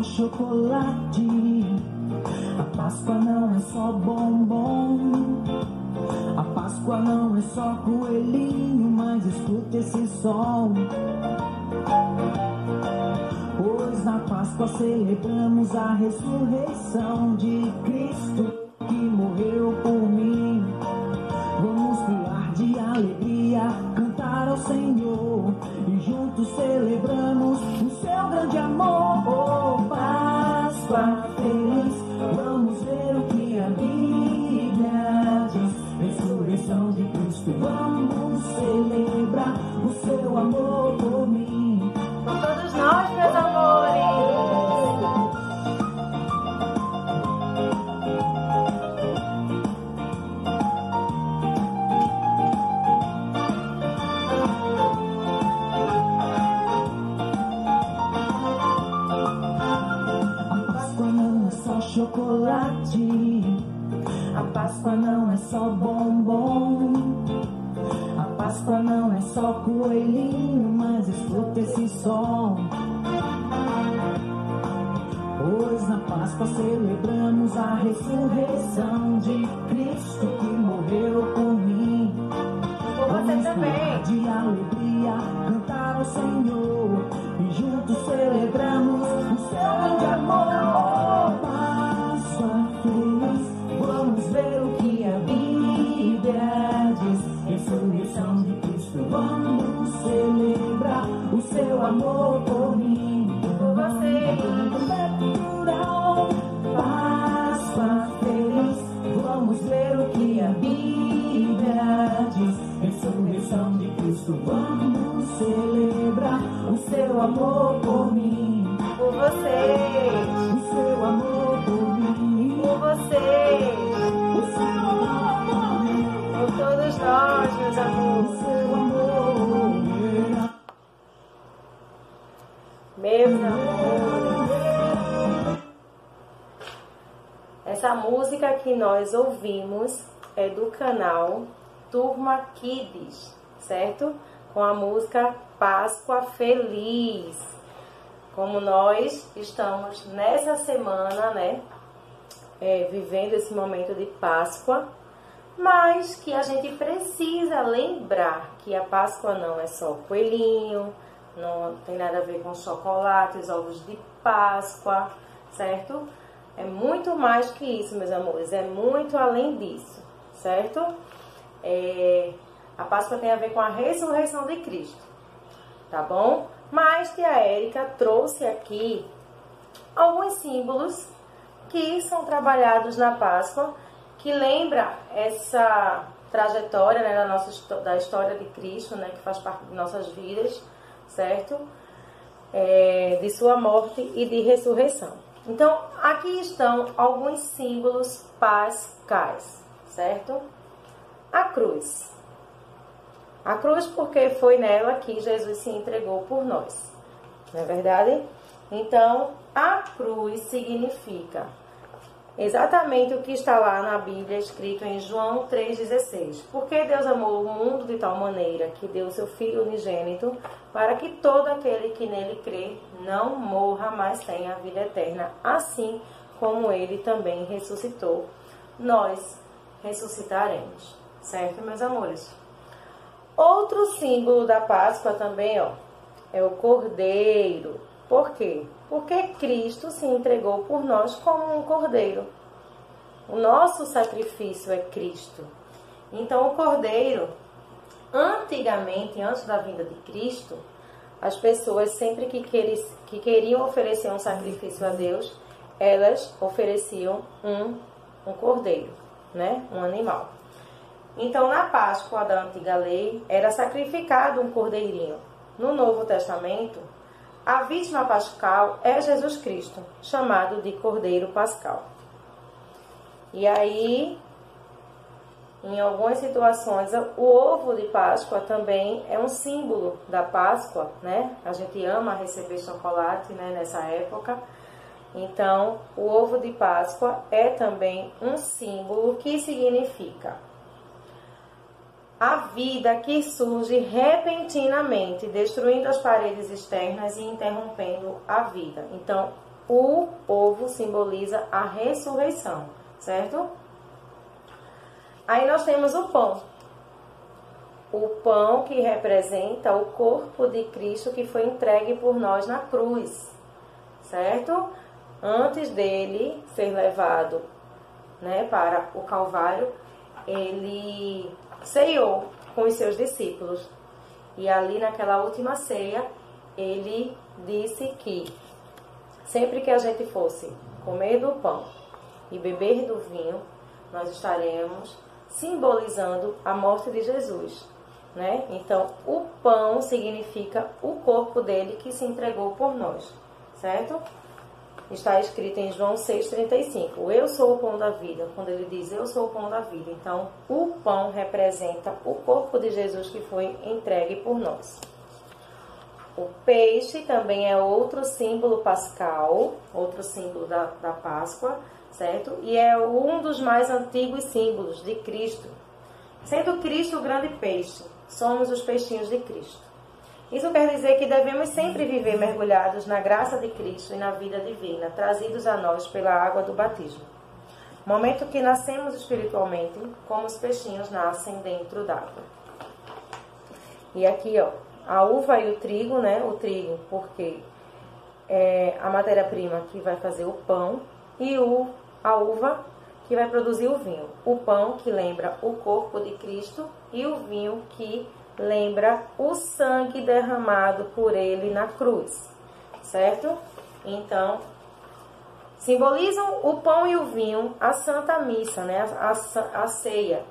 chocolate. A Páscoa não é só bombom. A Páscoa não é só coelhinho, mas escuta esse som. Pois na Páscoa celebramos a ressurreição de Cristo que morreu por mim. Vamos pular de alegria, cantar ao Senhor e juntos celebramos o seu grande amor. Oh, Páscoa feliz, vamos ver o que a Bíblia diz. Ressurreição de Cristo, vamos celebrar o seu amor por mim. Com todos nós, meus amores. Chocolate, a Páscoa não é só bombom. A Páscoa não é só coelhinho, mas escuta esse som. Pois na Páscoa celebramos a ressurreição de Cristo que morreu por mim. Você também. De alegria, cantar ao Senhor e juntos celebramos o seu grande amor. Páscoa feliz, vamos ver o que a Bíblia diz. Ressurreição de Cristo, vamos celebrar o seu amor por mim. Por você. Páscoa feliz, vamos ver o que a Bíblia diz. Ressurreição de Cristo, vamos celebrar o seu amor por mim. Por vocês. O seu amor por mim. Por vocês. O seu amor por mim. Por todos nós, meus amores. O seu amor. Meus amores. Essa música que nós ouvimos é do canal Turma Kids, certo? Com a música Páscoa Feliz. Como nós estamos nessa semana, né? Vivendo esse momento de Páscoa, mas que a gente precisa lembrar que a Páscoa não é só coelhinho, não tem nada a ver com chocolates, ovos de Páscoa, certo? É muito mais que isso, meus amores, é muito além disso, certo? A Páscoa tem a ver com a ressurreição de Cristo, tá bom? Mas tia Érica trouxe aqui alguns símbolos que são trabalhados na Páscoa, que lembra essa trajetória, né, da história de Cristo, né, que faz parte de nossas vidas, certo? De sua morte e de ressurreição. Então, aqui estão alguns símbolos pascais, certo? A cruz. A cruz porque foi nela que Jesus se entregou por nós, não é verdade? Então, a cruz significa exatamente o que está lá na Bíblia, escrito em João 3,16. Porque Deus amou o mundo de tal maneira que deu seu Filho unigênito, para que todo aquele que nele crê não morra, mas tenha a vida eterna. Assim como ele também ressuscitou, nós ressuscitaremos. Certo, meus amores? Outro símbolo da Páscoa também, ó, é o cordeiro. Por quê? Porque Cristo se entregou por nós como um cordeiro. O nosso sacrifício é Cristo. Então, o cordeiro, antigamente, antes da vinda de Cristo, as pessoas sempre que queriam oferecer um sacrifício a Deus, elas ofereciam um cordeiro, né? Um animal. Então, na Páscoa da antiga lei, era sacrificado um cordeirinho. No Novo Testamento, a vítima pascal é Jesus Cristo, chamado de Cordeiro Pascal. E aí, em algumas situações, o ovo de Páscoa também é um símbolo da Páscoa, né? A gente ama receber chocolate, né, nessa época. Então, o ovo de Páscoa é também um símbolo que significa a vida que surge repentinamente, destruindo as paredes externas e interrompendo a vida. Então, o ovo simboliza a ressurreição, certo? Aí nós temos o pão. O pão que representa o corpo de Cristo que foi entregue por nós na cruz, certo? Antes dele ser levado, né, para o Calvário, ele ceiou com os seus discípulos. E ali naquela última ceia, ele disse que sempre que a gente fosse comer do pão e beber do vinho, nós estaremos simbolizando a morte de Jesus, né? Então, o pão significa o corpo dele que se entregou por nós, certo? Está escrito em João 6,35, eu sou o pão da vida, quando ele diz eu sou o pão da vida. Então, o pão representa o corpo de Jesus que foi entregue por nós. O peixe também é outro símbolo pascal, outro símbolo da Páscoa, certo? E é um dos mais antigos símbolos de Cristo. Sendo Cristo o grande peixe, somos os peixinhos de Cristo. Isso quer dizer que devemos sempre viver mergulhados na graça de Cristo e na vida divina, trazidos a nós pela água do batismo. Momento que nascemos espiritualmente, como os peixinhos nascem dentro d'água. E aqui, ó, a uva e o trigo, né? O trigo, porque é a matéria-prima que vai fazer o pão, e a uva que vai produzir o vinho. O pão que lembra o corpo de Cristo e o vinho que lembra o sangue derramado por ele na cruz, certo? Então, simbolizam o pão e o vinho, a Santa Missa, né? A ceia.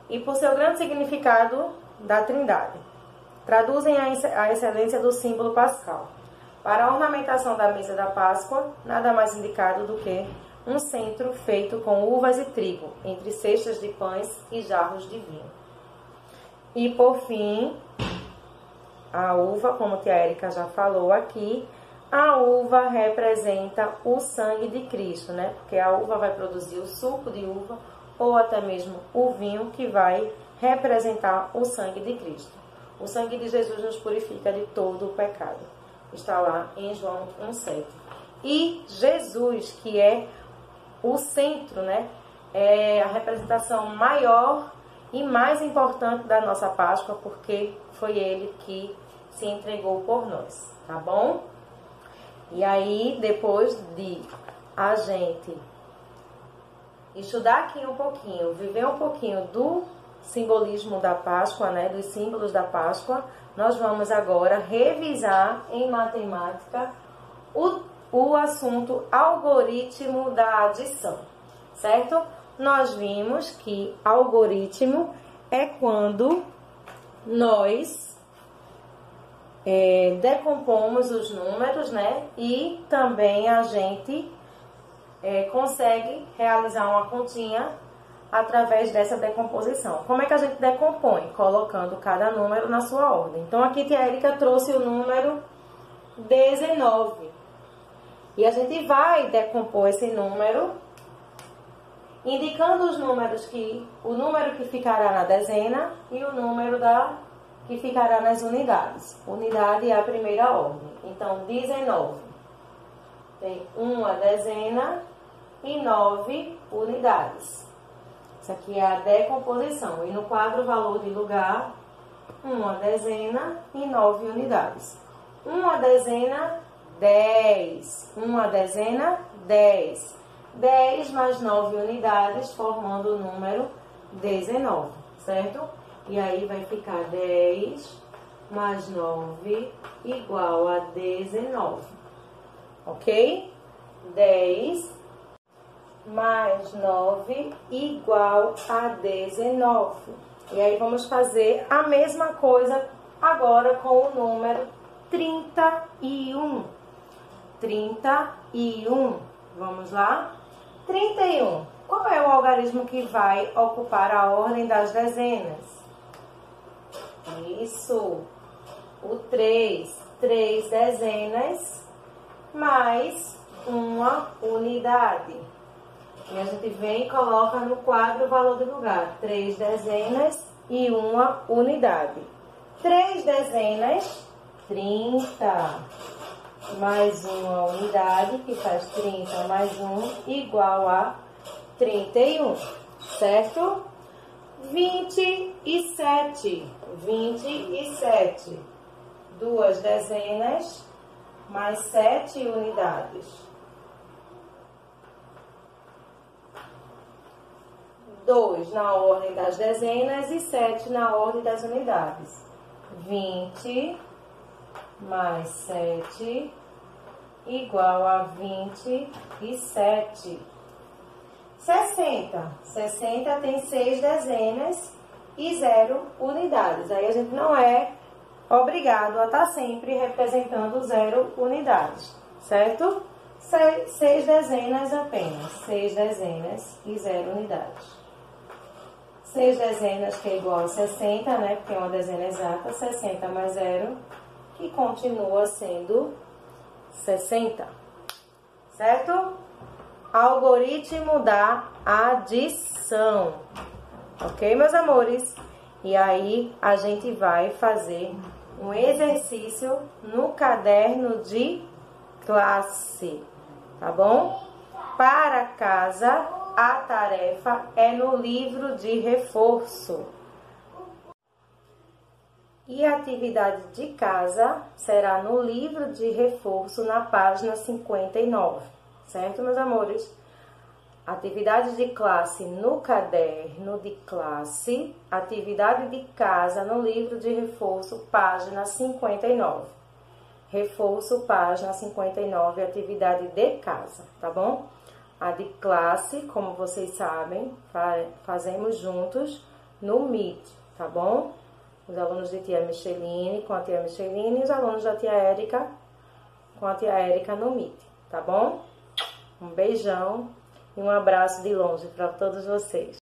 E por seu grande significado da Trindade. Traduzem a excelência do símbolo pascal. Para a ornamentação da mesa da Páscoa, nada mais indicado do que um centro feito com uvas e trigo, entre cestas de pães e jarros de vinho. E por fim, a uva, como a tia Érica já falou aqui, a uva representa o sangue de Cristo, né? Porque a uva vai produzir o suco de uva ou até mesmo o vinho que vai representar o sangue de Cristo. O sangue de Jesus nos purifica de todo o pecado. Está lá em João 1,7. E Jesus, que é o centro, né? É a representação maior e mais importante da nossa Páscoa, porque foi ele que se entregou por nós, tá bom? E aí, depois de a gente estudar aqui um pouquinho, viver um pouquinho do simbolismo da Páscoa, né, dos símbolos da Páscoa, nós vamos agora revisar em matemática o assunto algoritmo da adição, certo? Nós vimos que algoritmo é quando nós decompomos os números, né? E também a gente consegue realizar uma continha através dessa decomposição. Como é que a gente decompõe? Colocando cada número na sua ordem. Então, aqui a tia Érica trouxe o número 19. E a gente vai decompor esse número indicando os números o número que ficará na dezena e o número que ficará nas unidades. Unidade é a primeira ordem. Então, 19 tem uma dezena e 9 unidades. Isso aqui é a decomposição. E no quadro valor de lugar, uma dezena e 9 unidades. Uma dezena, 10. Uma dezena, 10. 10 mais 9 unidades, formando o número 19, certo? E aí vai ficar 10 mais 9 igual a 19, ok? 10 mais 9 igual a 19. E aí vamos fazer a mesma coisa agora com o número 31. 31. Vamos lá? 31. Qual é o algarismo que vai ocupar a ordem das dezenas? Isso. O 3. 3 dezenas mais uma unidade. E a gente vem e coloca no quadro o valor do lugar. 3 dezenas e uma unidade. 3 dezenas, 30. mais uma unidade, que faz 30 mais 1, igual a 31, certo? 27. 27. 2 dezenas mais 7 unidades. 2 na ordem das dezenas e 7 na ordem das unidades. 20 mais 7 igual a 27. 60. 60 tem 6 dezenas e 0 unidades. Aí a gente não é obrigado a estar sempre representando 0 unidades, certo? 6 dezenas apenas. 6 dezenas e 0 unidades. 6 dezenas, que é igual a 60, né? Porque é uma dezena exata. 60 mais 0, que continua sendo 60. Certo? Algoritmo da adição. Ok, meus amores? E aí, a gente vai fazer um exercício no caderno de classe. Tá bom? Para casa, a tarefa é no livro de reforço. E a atividade de casa será no livro de reforço, na página 59. Certo, meus amores? Atividade de classe no caderno de classe. Atividade de casa no livro de reforço, página 59. Reforço, página 59, atividade de casa, tá bom? A de classe, como vocês sabem, fazemos juntos no Meet, tá bom? Os alunos de tia Micheline com a tia Micheline e os alunos da tia Érica com a tia Érica no Meet, tá bom? Um beijão e um abraço de longe para todos vocês.